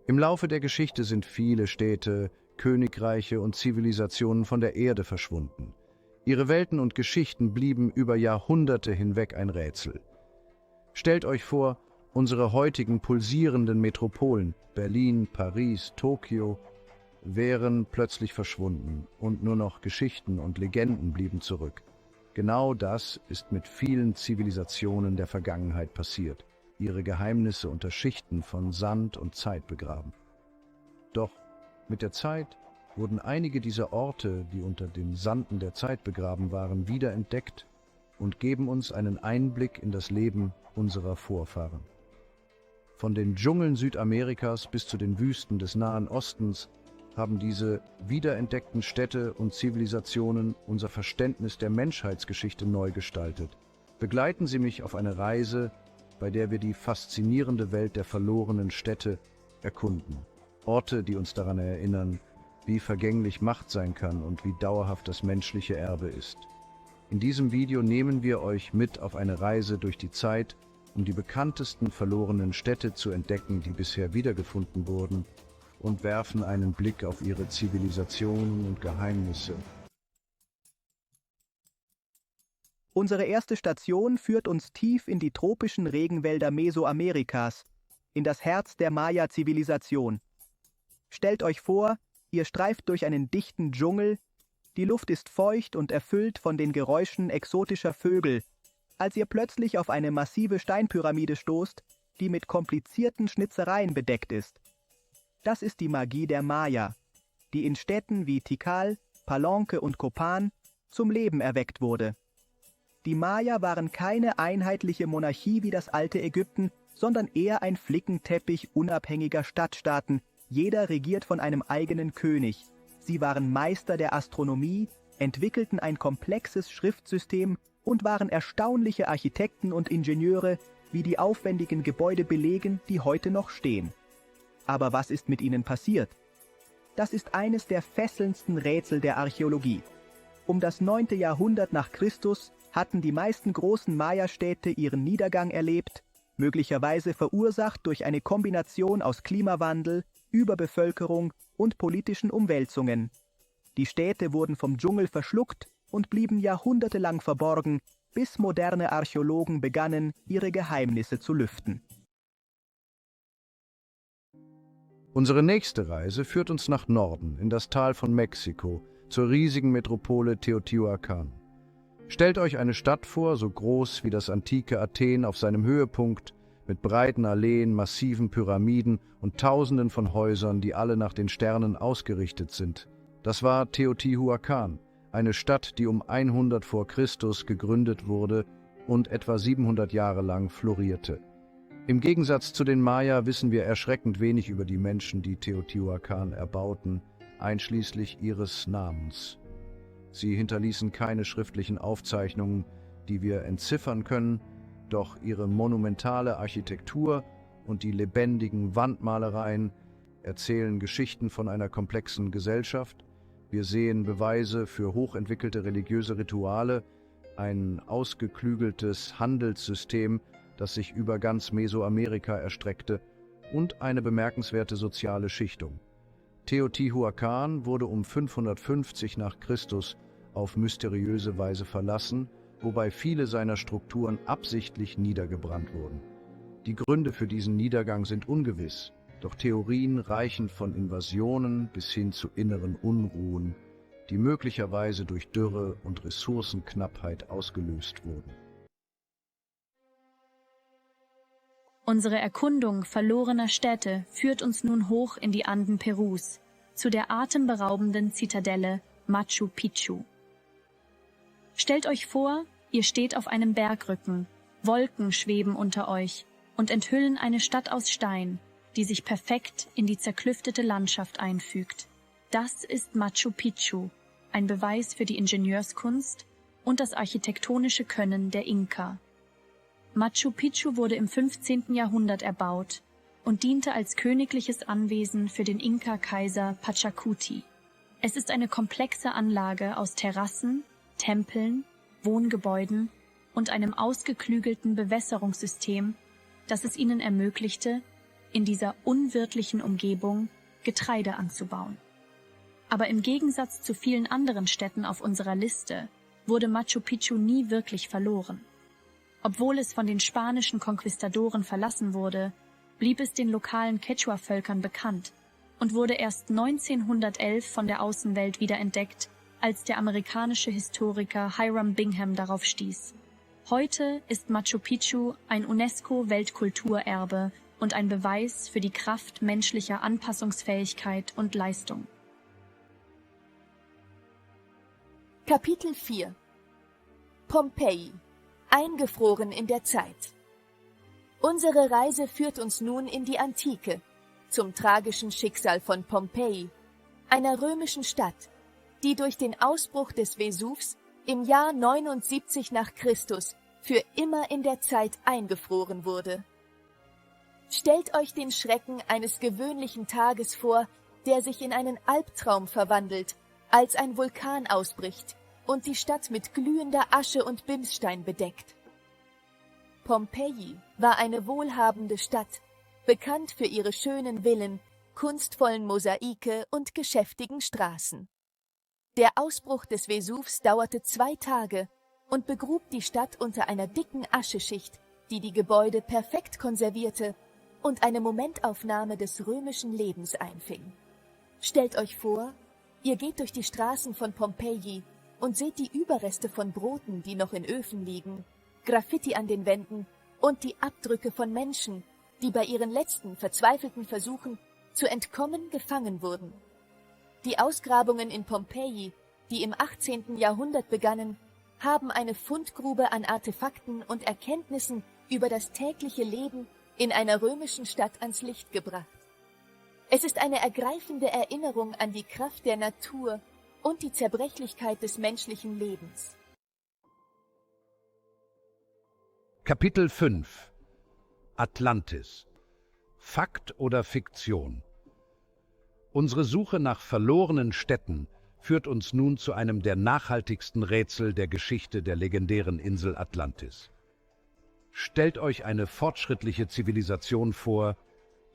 Im Laufe der Geschichte sind viele Städte, Königreiche und Zivilisationen von der Erde verschwunden. Ihre Welten und Geschichten blieben über Jahrhunderte hinweg ein Rätsel. Stellt euch vor, unsere heutigen pulsierenden Metropolen, Berlin, Paris, Tokio, wären plötzlich verschwunden und nur noch Geschichten und Legenden blieben zurück. Genau das ist mit vielen Zivilisationen der Vergangenheit passiert, ihre Geheimnisse unter Schichten von Sand und Zeit begraben. Doch mit der Zeit wurden einige dieser Orte, die unter den Sanden der Zeit begraben waren, wiederentdeckt und geben uns einen Einblick in das Leben unserer Vorfahren. Von den Dschungeln Südamerikas bis zu den Wüsten des Nahen Ostens haben diese wiederentdeckten Städte und Zivilisationen unser Verständnis der Menschheitsgeschichte neu gestaltet. Begleiten Sie mich auf eine Reise, bei der wir die faszinierende Welt der verlorenen Städte erkunden. Orte, die uns daran erinnern, wie vergänglich Macht sein kann und wie dauerhaft das menschliche Erbe ist. In diesem Video nehmen wir euch mit auf eine Reise durch die Zeit, um die bekanntesten verlorenen Städte zu entdecken, die bisher wiedergefunden wurden, und werfen einen Blick auf ihre Zivilisationen und Geheimnisse. Unsere erste Station führt uns tief in die tropischen Regenwälder Mesoamerikas, in das Herz der Maya-Zivilisation. Stellt euch vor, ihr streift durch einen dichten Dschungel, die Luft ist feucht und erfüllt von den Geräuschen exotischer Vögel, als ihr plötzlich auf eine massive Steinpyramide stoßt, die mit komplizierten Schnitzereien bedeckt ist. Das ist die Magie der Maya, die in Städten wie Tikal, Palenque und Copan zum Leben erweckt wurde. Die Maya waren keine einheitliche Monarchie wie das alte Ägypten, sondern eher ein Flickenteppich unabhängiger Stadtstaaten, jeder regiert von einem eigenen König. Sie waren Meister der Astronomie, entwickelten ein komplexes Schriftsystem und waren erstaunliche Architekten und Ingenieure, wie die aufwendigen Gebäude belegen, die heute noch stehen. Aber was ist mit ihnen passiert? Das ist eines der fesselndsten Rätsel der Archäologie. Um das 9. Jahrhundert nach Christus hatten die meisten großen Maya-Städte ihren Niedergang erlebt, möglicherweise verursacht durch eine Kombination aus Klimawandel, Überbevölkerung und politischen Umwälzungen. Die Städte wurden vom Dschungel verschluckt und blieben jahrhundertelang verborgen, bis moderne Archäologen begannen, ihre Geheimnisse zu lüften. Unsere nächste Reise führt uns nach Norden, in das Tal von Mexiko, zur riesigen Metropole Teotihuacan. Stellt euch eine Stadt vor, so groß wie das antike Athen auf seinem Höhepunkt, mit breiten Alleen, massiven Pyramiden und Tausenden von Häusern, die alle nach den Sternen ausgerichtet sind. Das war Teotihuacan, eine Stadt, die um 100 vor Christus gegründet wurde und etwa 700 Jahre lang florierte. Im Gegensatz zu den Maya wissen wir erschreckend wenig über die Menschen, die Teotihuacan erbauten, einschließlich ihres Namens. Sie hinterließen keine schriftlichen Aufzeichnungen, die wir entziffern können, doch ihre monumentale Architektur und die lebendigen Wandmalereien erzählen Geschichten von einer komplexen Gesellschaft. Wir sehen Beweise für hochentwickelte religiöse Rituale, ein ausgeklügeltes Handelssystem, das sich über ganz Mesoamerika erstreckte, und eine bemerkenswerte soziale Schichtung. Teotihuacan wurde um 550 nach Christus auf mysteriöse Weise verlassen, wobei viele seiner Strukturen absichtlich niedergebrannt wurden. Die Gründe für diesen Niedergang sind ungewiss, doch Theorien reichen von Invasionen bis hin zu inneren Unruhen, die möglicherweise durch Dürre und Ressourcenknappheit ausgelöst wurden. Unsere Erkundung verlorener Städte führt uns nun hoch in die Anden Perus, zu der atemberaubenden Zitadelle Machu Picchu. Stellt euch vor, ihr steht auf einem Bergrücken, Wolken schweben unter euch und enthüllen eine Stadt aus Stein, die sich perfekt in die zerklüftete Landschaft einfügt. Das ist Machu Picchu, ein Beweis für die Ingenieurskunst und das architektonische Können der Inka. Machu Picchu wurde im 15. Jahrhundert erbaut und diente als königliches Anwesen für den Inka-Kaiser Pachacuti. Es ist eine komplexe Anlage aus Terrassen, Tempeln, Wohngebäuden und einem ausgeklügelten Bewässerungssystem, das es ihnen ermöglichte, in dieser unwirtlichen Umgebung Getreide anzubauen. Aber im Gegensatz zu vielen anderen Städten auf unserer Liste wurde Machu Picchu nie wirklich verloren. Obwohl es von den spanischen Konquistadoren verlassen wurde, blieb es den lokalen Quechua-Völkern bekannt und wurde erst 1911 von der Außenwelt wiederentdeckt, als der amerikanische Historiker Hiram Bingham darauf stieß. Heute ist Machu Picchu ein UNESCO-Weltkulturerbe und ein Beweis für die Kraft menschlicher Anpassungsfähigkeit und Leistung. Kapitel 4 Pompeji, eingefroren in der Zeit. Unsere Reise führt uns nun in die Antike, zum tragischen Schicksal von Pompeji, einer römischen Stadt, die durch den Ausbruch des Vesuvs im Jahr 79 nach Christus für immer in der Zeit eingefroren wurde. Stellt euch den Schrecken eines gewöhnlichen Tages vor, der sich in einen Albtraum verwandelt, als ein Vulkan ausbricht und die Stadt mit glühender Asche und Bimsstein bedeckt. Pompeji war eine wohlhabende Stadt, bekannt für ihre schönen Villen, kunstvollen Mosaike und geschäftigen Straßen. Der Ausbruch des Vesuvs dauerte 2 Tage und begrub die Stadt unter einer dicken Ascheschicht, die die Gebäude perfekt konservierte und eine Momentaufnahme des römischen Lebens einfing. Stellt euch vor, ihr geht durch die Straßen von Pompeji und seht die Überreste von Broten, die noch in Öfen liegen, Graffiti an den Wänden und die Abdrücke von Menschen, die bei ihren letzten verzweifelten Versuchen zu entkommen gefangen wurden. Die Ausgrabungen in Pompeji, die im 18. Jahrhundert begannen, haben eine Fundgrube an Artefakten und Erkenntnissen über das tägliche Leben in einer römischen Stadt ans Licht gebracht. Es ist eine ergreifende Erinnerung an die Kraft der Natur und die Zerbrechlichkeit des menschlichen Lebens. Kapitel 5 Atlantis. Fakt oder Fiktion? Unsere Suche nach verlorenen Städten führt uns nun zu einem der nachhaltigsten Rätsel der Geschichte der legendären Insel Atlantis. Stellt euch eine fortschrittliche Zivilisation vor,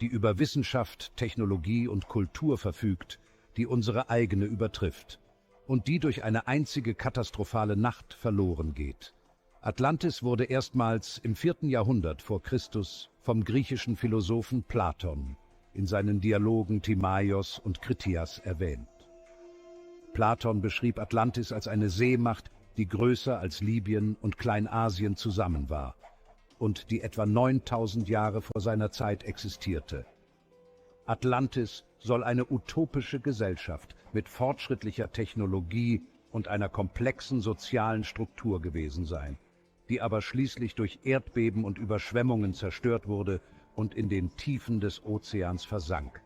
die über Wissenschaft, Technologie und Kultur verfügt, die unsere eigene übertrifft und die durch eine einzige katastrophale Nacht verloren geht. Atlantis wurde erstmals im 4. Jahrhundert vor Christus vom griechischen Philosophen Platon in seinen Dialogen Timaios und Kritias erwähnt. Platon beschrieb Atlantis als eine Seemacht, die größer als Libyen und Kleinasien zusammen war und die etwa 9000 Jahre vor seiner Zeit existierte. Atlantis soll eine utopische Gesellschaft mit fortschrittlicher Technologie und einer komplexen sozialen Struktur gewesen sein, die aber schließlich durch Erdbeben und Überschwemmungen zerstört wurde und in den Tiefen des Ozeans versank.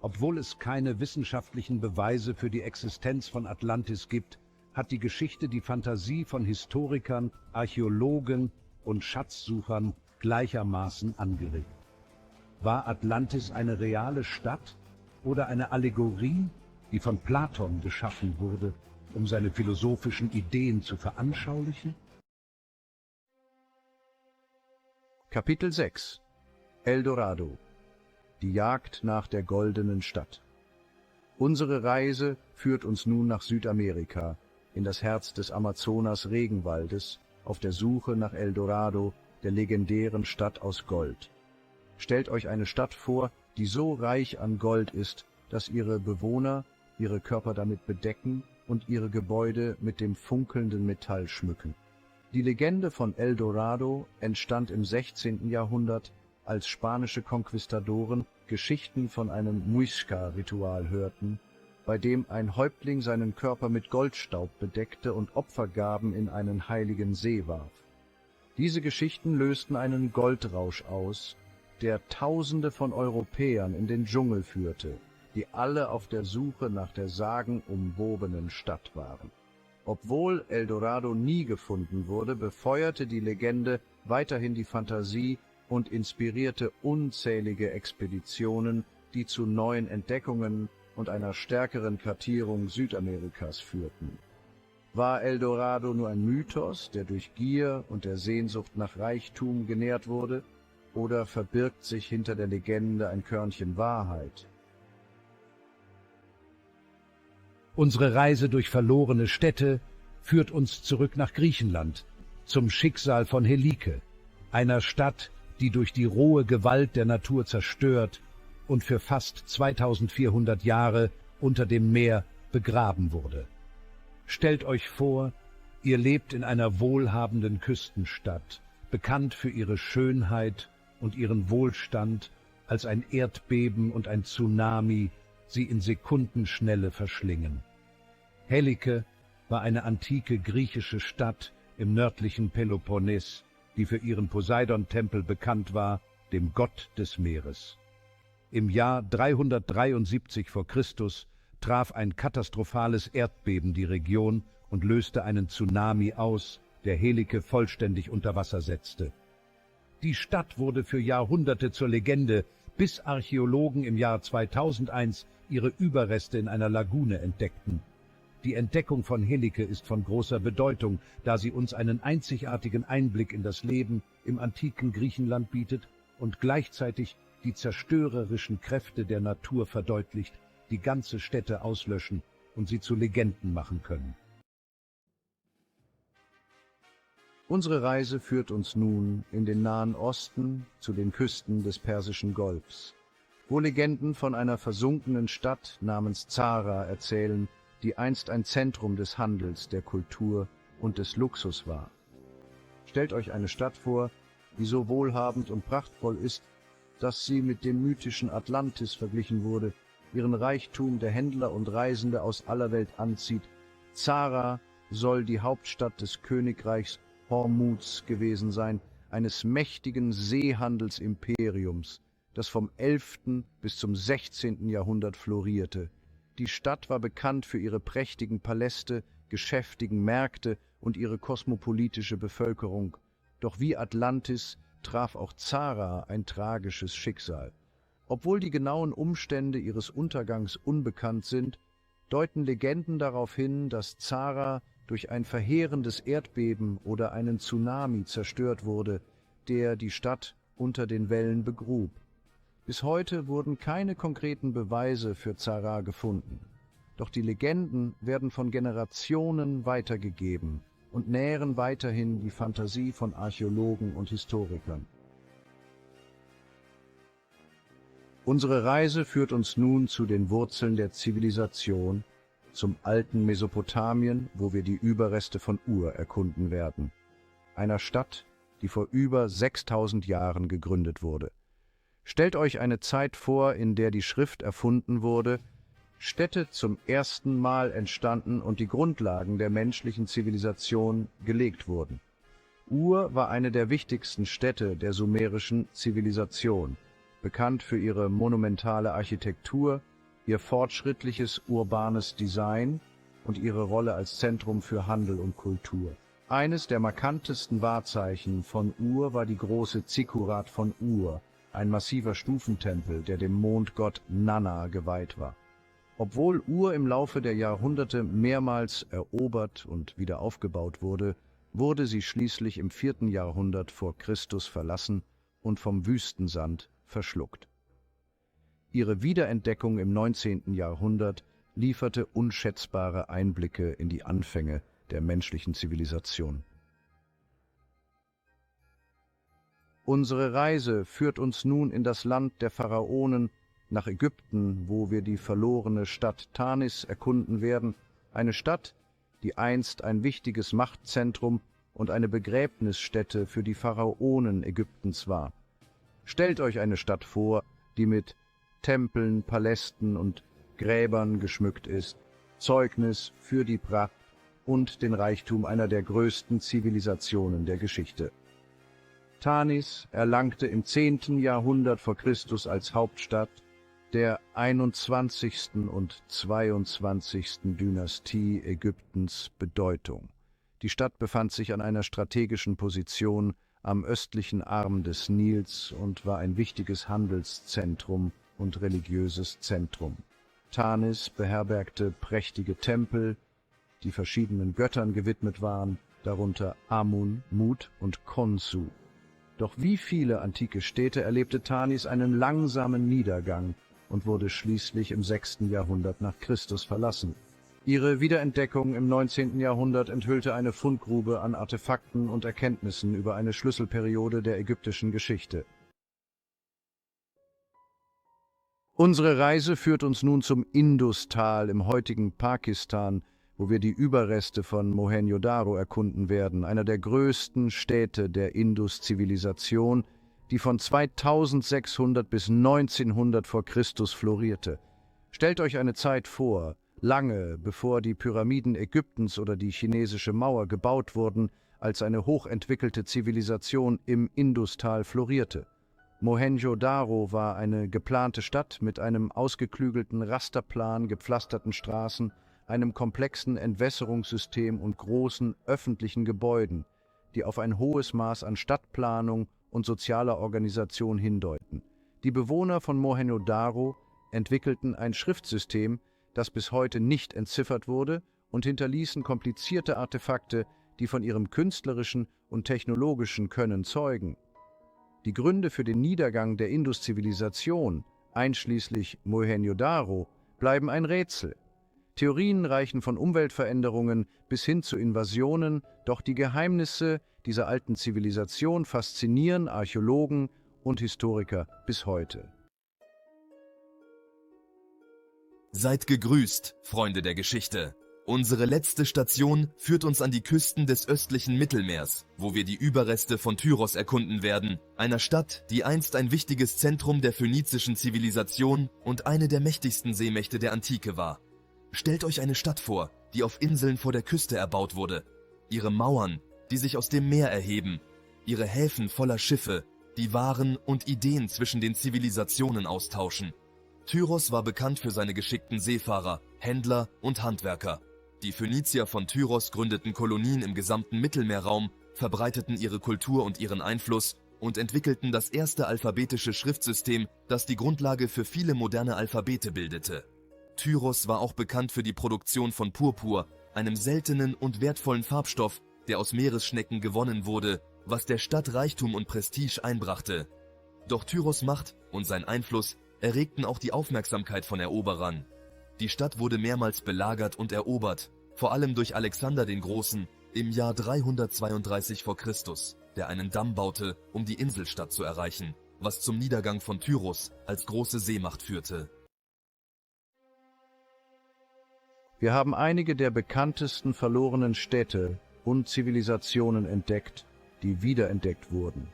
Obwohl es keine wissenschaftlichen Beweise für die Existenz von Atlantis gibt, hat die Geschichte die Fantasie von Historikern, Archäologen und Schatzsuchern gleichermaßen angeregt. War Atlantis eine reale Stadt oder eine Allegorie, die von Platon geschaffen wurde, um seine philosophischen Ideen zu veranschaulichen? Kapitel 6 El Dorado. Die Jagd nach der goldenen Stadt. Unsere Reise führt uns nun nach Südamerika, in das Herz des Amazonas-Regenwaldes, auf der Suche nach El Dorado, der legendären Stadt aus Gold. Stellt euch eine Stadt vor, die so reich an Gold ist, dass ihre Bewohner ihre Körper damit bedecken und ihre Gebäude mit dem funkelnden Metall schmücken. Die Legende von El Dorado entstand im 16. Jahrhundert, als spanische Konquistadoren Geschichten von einem Muisca-Ritual hörten, bei dem ein Häuptling seinen Körper mit Goldstaub bedeckte und Opfergaben in einen heiligen See warf. Diese Geschichten lösten einen Goldrausch aus, der Tausende von Europäern in den Dschungel führte, die alle auf der Suche nach der sagenumwobenen Stadt waren. Obwohl El Dorado nie gefunden wurde, befeuerte die Legende weiterhin die Fantasie und inspirierte unzählige Expeditionen, die zu neuen Entdeckungen und einer stärkeren Kartierung Südamerikas führten. War El Dorado nur ein Mythos, der durch Gier und der Sehnsucht nach Reichtum genährt wurde? Oder verbirgt sich hinter der Legende ein Körnchen Wahrheit? Unsere Reise durch verlorene Städte führt uns zurück nach Griechenland, zum Schicksal von Helike, einer Stadt, die durch die rohe Gewalt der Natur zerstört und für fast 2400 Jahre unter dem Meer begraben wurde. Stellt euch vor, ihr lebt in einer wohlhabenden Küstenstadt, bekannt für ihre Schönheit und ihren Wohlstand, als ein Erdbeben und ein Tsunami sie in Sekundenschnelle verschlingen. Helike war eine antike griechische Stadt im nördlichen Peloponnes, die für ihren Poseidon-Tempel bekannt war, dem Gott des Meeres. Im Jahr 373 vor Christus traf ein katastrophales Erdbeben die Region und löste einen Tsunami aus, der Helike vollständig unter Wasser setzte. Die Stadt wurde für Jahrhunderte zur Legende, bis Archäologen im Jahr 2001 ihre Überreste in einer Lagune entdeckten. Die Entdeckung von Helike ist von großer Bedeutung, da sie uns einen einzigartigen Einblick in das Leben im antiken Griechenland bietet und gleichzeitig die zerstörerischen Kräfte der Natur verdeutlicht, die ganze Städte auslöschen und sie zu Legenden machen können. Unsere Reise führt uns nun in den Nahen Osten zu den Küsten des Persischen Golfs, wo Legenden von einer versunkenen Stadt namens Zara erzählen, die einst ein Zentrum des Handels, der Kultur und des Luxus war. Stellt euch eine Stadt vor, die so wohlhabend und prachtvoll ist, dass sie mit dem mythischen Atlantis verglichen wurde, ihren Reichtum der Händler und Reisende aus aller Welt anzieht. Zara soll die Hauptstadt des Königreichs Hormuds gewesen sein, eines mächtigen Seehandelsimperiums, das vom 11. bis zum 16. Jahrhundert florierte. Die Stadt war bekannt für ihre prächtigen Paläste, geschäftigen Märkte und ihre kosmopolitische Bevölkerung. Doch wie Atlantis traf auch Zara ein tragisches Schicksal. Obwohl die genauen Umstände ihres Untergangs unbekannt sind, deuten Legenden darauf hin, dass Zara durch ein verheerendes Erdbeben oder einen Tsunami zerstört wurde, der die Stadt unter den Wellen begrub. Bis heute wurden keine konkreten Beweise für Zara gefunden. Doch die Legenden werden von Generationen weitergegeben und nähren weiterhin die Fantasie von Archäologen und Historikern. Unsere Reise führt uns nun zu den Wurzeln der Zivilisation, zum alten Mesopotamien, wo wir die Überreste von Ur erkunden werden, einer Stadt, die vor über 6000 Jahren gegründet wurde. Stellt euch eine Zeit vor, in der die Schrift erfunden wurde, Städte zum ersten Mal entstanden und die Grundlagen der menschlichen Zivilisation gelegt wurden. Ur war eine der wichtigsten Städte der sumerischen Zivilisation, bekannt für ihre monumentale Architektur, ihr fortschrittliches urbanes Design und ihre Rolle als Zentrum für Handel und Kultur. Eines der markantesten Wahrzeichen von Ur war die große Zikkurat von Ur, ein massiver Stufentempel, der dem Mondgott Nanna geweiht war. Obwohl Ur im Laufe der Jahrhunderte mehrmals erobert und wieder aufgebaut wurde, wurde sie schließlich im 4. Jahrhundert vor Christus verlassen und vom Wüstensand verschluckt. Ihre Wiederentdeckung im 19. Jahrhundert lieferte unschätzbare Einblicke in die Anfänge der menschlichen Zivilisation. Unsere Reise führt uns nun in das Land der Pharaonen, nach Ägypten, wo wir die verlorene Stadt Tanis erkunden werden, eine Stadt, die einst ein wichtiges Machtzentrum und eine Begräbnisstätte für die Pharaonen Ägyptens war. Stellt euch eine Stadt vor, die mit Tempeln, Palästen und Gräbern geschmückt ist, Zeugnis für die Pracht und den Reichtum einer der größten Zivilisationen der Geschichte. Tanis erlangte im 10. Jahrhundert vor Christus als Hauptstadt der 21. und 22. Dynastie Ägyptens Bedeutung. Die Stadt befand sich an einer strategischen Position am östlichen Arm des Nils und war ein wichtiges Handelszentrum und religiöses Zentrum. Tanis beherbergte prächtige Tempel, die verschiedenen Göttern gewidmet waren, darunter Amun, Mut und Khonsu. Doch wie viele antike Städte erlebte Tanis einen langsamen Niedergang und wurde schließlich im 6. Jahrhundert nach Christus verlassen. Ihre Wiederentdeckung im 19. Jahrhundert enthüllte eine Fundgrube an Artefakten und Erkenntnissen über eine Schlüsselperiode der ägyptischen Geschichte. Unsere Reise führt uns nun zum Industal im heutigen Pakistan, wo wir die Überreste von Mohenjo-Daro erkunden werden, einer der größten Städte der Indus-Zivilisation, die von 2600 bis 1900 vor Christus florierte. Stellt euch eine Zeit vor, lange bevor die Pyramiden Ägyptens oder die chinesische Mauer gebaut wurden, als eine hochentwickelte Zivilisation im Industal florierte. Mohenjo-Daro war eine geplante Stadt mit einem ausgeklügelten Rasterplan, gepflasterten Straßen, einem komplexen Entwässerungssystem und großen öffentlichen Gebäuden, die auf ein hohes Maß an Stadtplanung und sozialer Organisation hindeuten. Die Bewohner von Mohenjo-Daro entwickelten ein Schriftsystem, das bis heute nicht entziffert wurde, und hinterließen komplizierte Artefakte, die von ihrem künstlerischen und technologischen Können zeugen. Die Gründe für den Niedergang der Indus-Zivilisation, einschließlich Mohenjo-Daro, bleiben ein Rätsel. Theorien reichen von Umweltveränderungen bis hin zu Invasionen, doch die Geheimnisse dieser alten Zivilisation faszinieren Archäologen und Historiker bis heute. Seid gegrüßt, Freunde der Geschichte. Unsere letzte Station führt uns an die Küsten des östlichen Mittelmeers, wo wir die Überreste von Tyros erkunden werden, einer Stadt, die einst ein wichtiges Zentrum der phönizischen Zivilisation und eine der mächtigsten Seemächte der Antike war. Stellt euch eine Stadt vor, die auf Inseln vor der Küste erbaut wurde. Ihre Mauern, die sich aus dem Meer erheben. Ihre Häfen voller Schiffe, die Waren und Ideen zwischen den Zivilisationen austauschen. Tyros war bekannt für seine geschickten Seefahrer, Händler und Handwerker. Die Phönizier von Tyros gründeten Kolonien im gesamten Mittelmeerraum, verbreiteten ihre Kultur und ihren Einfluss und entwickelten das erste alphabetische Schriftsystem, das die Grundlage für viele moderne Alphabete bildete. Tyros war auch bekannt für die Produktion von Purpur, einem seltenen und wertvollen Farbstoff, der aus Meeresschnecken gewonnen wurde, was der Stadt Reichtum und Prestige einbrachte. Doch Tyros' Macht und sein Einfluss erregten auch die Aufmerksamkeit von Eroberern. Die Stadt wurde mehrmals belagert und erobert, vor allem durch Alexander den Großen im Jahr 332 v. Chr., der einen Damm baute, um die Inselstadt zu erreichen, was zum Niedergang von Tyros als große Seemacht führte. Wir haben einige der bekanntesten verlorenen Städte und Zivilisationen entdeckt, die wiederentdeckt wurden.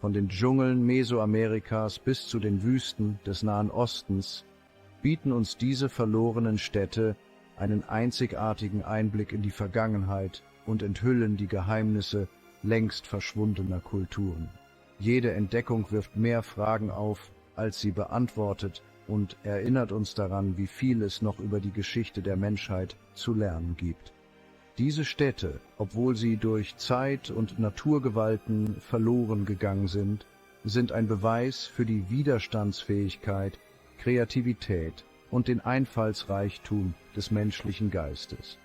Von den Dschungeln Mesoamerikas bis zu den Wüsten des Nahen Ostens bieten uns diese verlorenen Städte einen einzigartigen Einblick in die Vergangenheit und enthüllen die Geheimnisse längst verschwundener Kulturen. Jede Entdeckung wirft mehr Fragen auf, als sie beantwortet, und erinnert uns daran, wie viel es noch über die Geschichte der Menschheit zu lernen gibt. Diese Städte, obwohl sie durch Zeit- und Naturgewalten verloren gegangen sind ein Beweis für die Widerstandsfähigkeit, Kreativität und den Einfallsreichtum des menschlichen Geistes.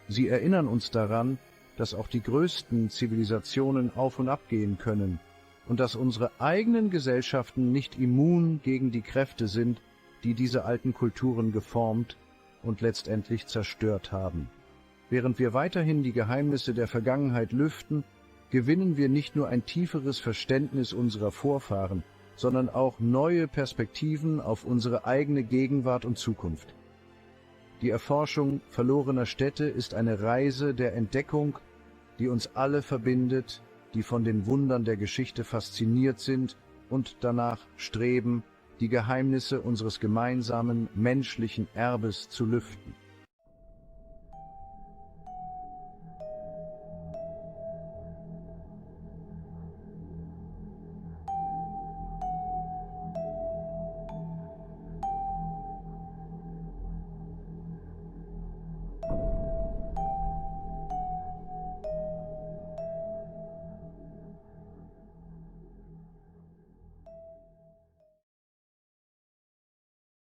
Sie erinnern uns daran, dass auch die größten Zivilisationen auf und ab gehen können und dass unsere eigenen Gesellschaften nicht immun gegen die Kräfte sind, die diese alten Kulturen geformt und letztendlich zerstört haben. Während wir weiterhin die Geheimnisse der Vergangenheit lüften, gewinnen wir nicht nur ein tieferes Verständnis unserer Vorfahren, sondern auch neue Perspektiven auf unsere eigene Gegenwart und Zukunft. Die Erforschung verlorener Städte ist eine Reise der Entdeckung, die uns alle verbindet, die von den Wundern der Geschichte fasziniert sind und danach streben, die Geheimnisse unseres gemeinsamen menschlichen Erbes zu lüften.